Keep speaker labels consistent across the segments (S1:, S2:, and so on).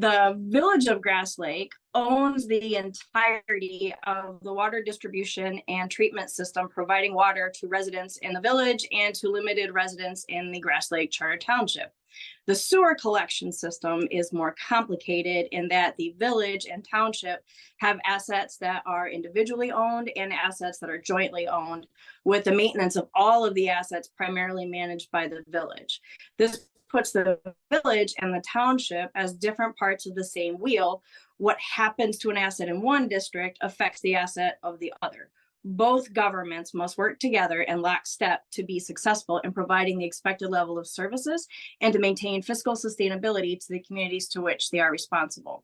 S1: The village of Grass Lake owns the entirety of the water distribution and treatment system, providing water to residents in the village and to limited residents in the Grass Lake Charter Township. The sewer collection system is more complicated in that the village and township have assets that are individually owned and assets that are jointly owned, with the maintenance of all of the assets primarily managed by the village. This puts the village and the township as different parts of the same wheel. What happens to an asset in one district affects the asset of the other. Both governments must work together in lockstep to be successful in providing the expected level of services and to maintain fiscal sustainability to the communities to which they are responsible.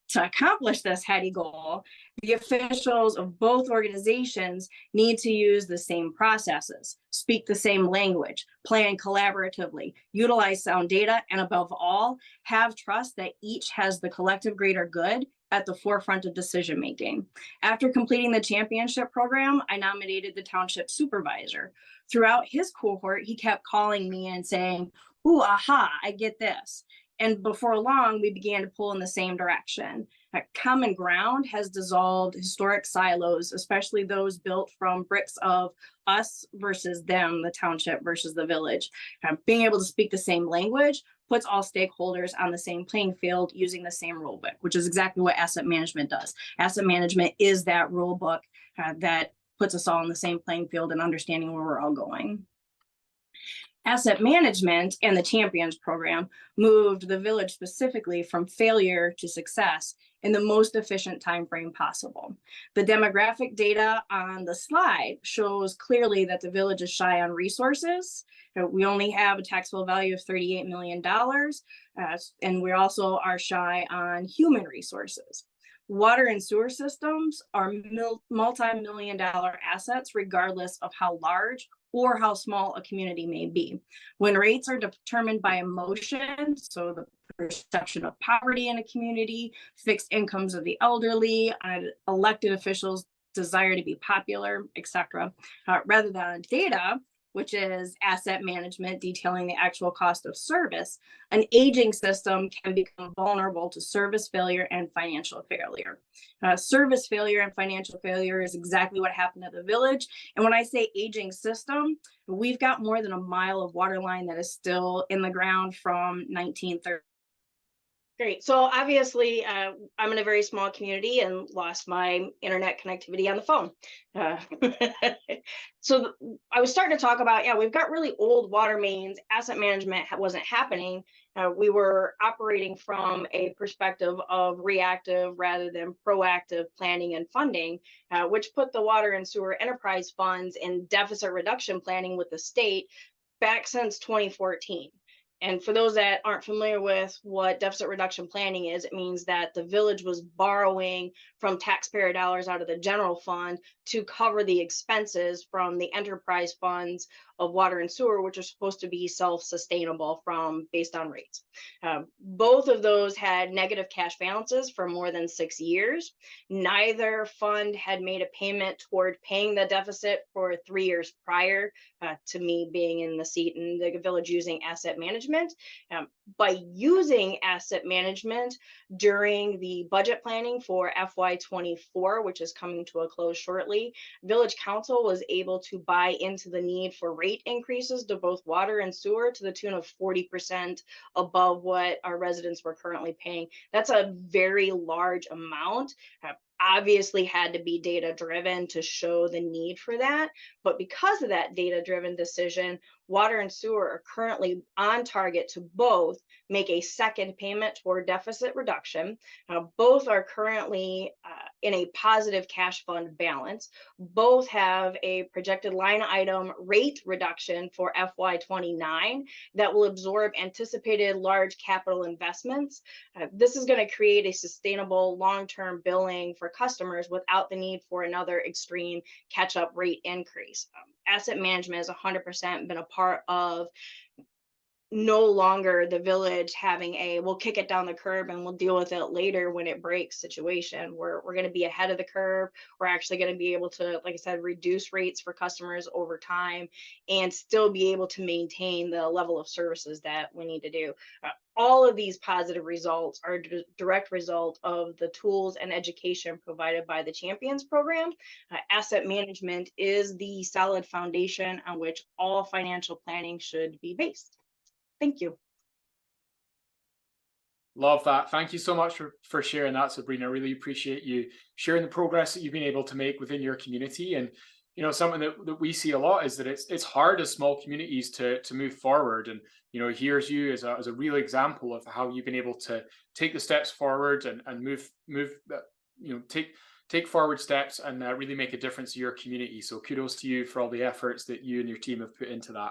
S1: To accomplish this heady goal, the officials of both organizations need to use the same processes, speak the same language, plan collaboratively, utilize sound data, and above all, have trust that each has the collective greater good at the forefront of decision making. After completing the championship program, I nominated the township supervisor. Throughout his cohort, he kept calling me and saying, "Ooh, aha, I get this." And before long, we began to pull in the same direction. Common ground has dissolved historic silos, especially those built from bricks of us versus them, the township versus the village. Being able to speak the same language puts all stakeholders on the same playing field using the same rule book, which is exactly what asset management does. Asset management is that rule book that puts us all on the same playing field and understanding where we're all going. Asset management and the Champions program moved the village specifically from failure to success in the most efficient time frame possible. The demographic data on the slide shows clearly that the village is shy on resources. We only have a taxable value of $38 million, and we also are shy on human resources. Water and sewer systems are multi-million-dollar assets, regardless of how large or how small a community may be. When rates are determined by emotion, so the perception of poverty in a community, fixed incomes of the elderly, elected officials' desire to be popular, etc., rather than on data, which is asset management detailing the actual cost of service, an aging system can become vulnerable to service failure and financial failure. Service failure and financial failure is exactly what happened at the village. And when I say aging system, we've got more than a mile of water line that is still in the ground from 1930. Great. So obviously, I'm in a very small community and lost my internet connectivity on the phone. So I was starting to talk about, yeah, we've got really old water mains. Asset management wasn't happening. We were operating from a perspective of reactive rather than proactive planning and funding, which put the water and sewer enterprise funds in deficit reduction planning with the state back since 2014. And for those that aren't familiar with what deficit reduction planning is, it means that the village was borrowing from taxpayer dollars out of the general fund to cover the expenses from the enterprise funds of water and sewer, which are supposed to be self-sustainable based on rates. Both of those had negative cash balances for more than 6 years. Neither fund had made a payment toward paying the deficit for 3 years prior to me being in the seat in the village using asset management. By using asset management during the budget planning for FY24, which is coming to a close shortly, Village Council was able to buy into the need for rate increases to both water and sewer to the tune of 40% above what our residents were currently paying. That's a very large amount. Obviously had to be data driven to show the need for that. But because of that data driven decision, water and sewer are currently on target to both make a second payment toward deficit reduction. Both are currently in a positive cash fund balance. Both have a projected line item rate reduction for FY29 that will absorb anticipated large capital investments. This is going to create a sustainable long-term billing for customers without the need for another extreme catch-up rate increase. Asset management has 100% been a part of no longer the village having a we'll kick it down the curb and we'll deal with it later when it breaks situation. We're going to be ahead of the curve. We're actually going to be able to, like I said, reduce rates for customers over time and still be able to maintain the level of services that we need to do. All of these positive results are a direct result of the tools and education provided by the Champions program. Asset management is the solid foundation on which all financial planning should be based. Thank you.
S2: Love that. Thank you so much for sharing that, Sabrina. I really appreciate you sharing the progress that you've been able to make within your community. And something that we see a lot is that it's hard as small communities to move forward. And here's you as a real example of how you've been able to take the steps forward and move take forward steps and really make a difference to your community. So kudos to you for all the efforts that you and your team have put into that.